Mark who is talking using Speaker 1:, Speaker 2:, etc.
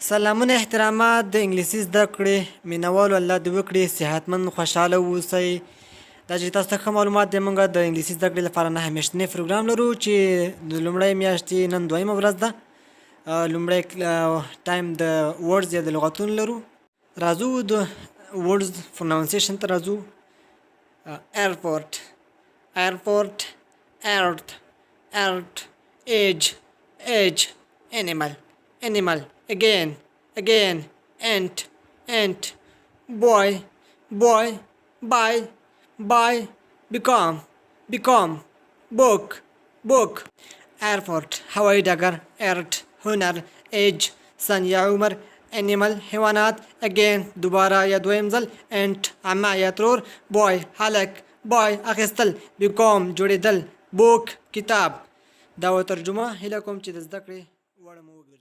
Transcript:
Speaker 1: سلامونه احترامات د انګلیسي زده کړې مینوالو الله دې وکړي صحتمند خوشحاله واوسئ. دا چې تاسو ته ښه معلومات دی، موږ د انګلیسي زده کړې لپاره نهه میاشتنی پروګرام لرو چې د لومړۍ میاشتې نن دویمه ورځ ده. لومړی ټایم د ورډز یا د لغتونو لرو. راځو د ورډز پروناونسیشن ته راځو. ایرپورټ، ایرپورټ، ارت، ارت، ایج، ایج، animal، animal، again، again، ant، ant، boy، boy، buy، buy، become، become، book، book. airport هوایی ډګر، ارت هنر، ایج سن یا عمر، animal حیوانات، again دوباره یا دویم ځل، ant عمه یا ترور، boy هلک، buy اخیستل، become جوړېدل، book کتاب. دا و ترجمه. هیله کوم چې د زده کړې وړ مو وګرځوي.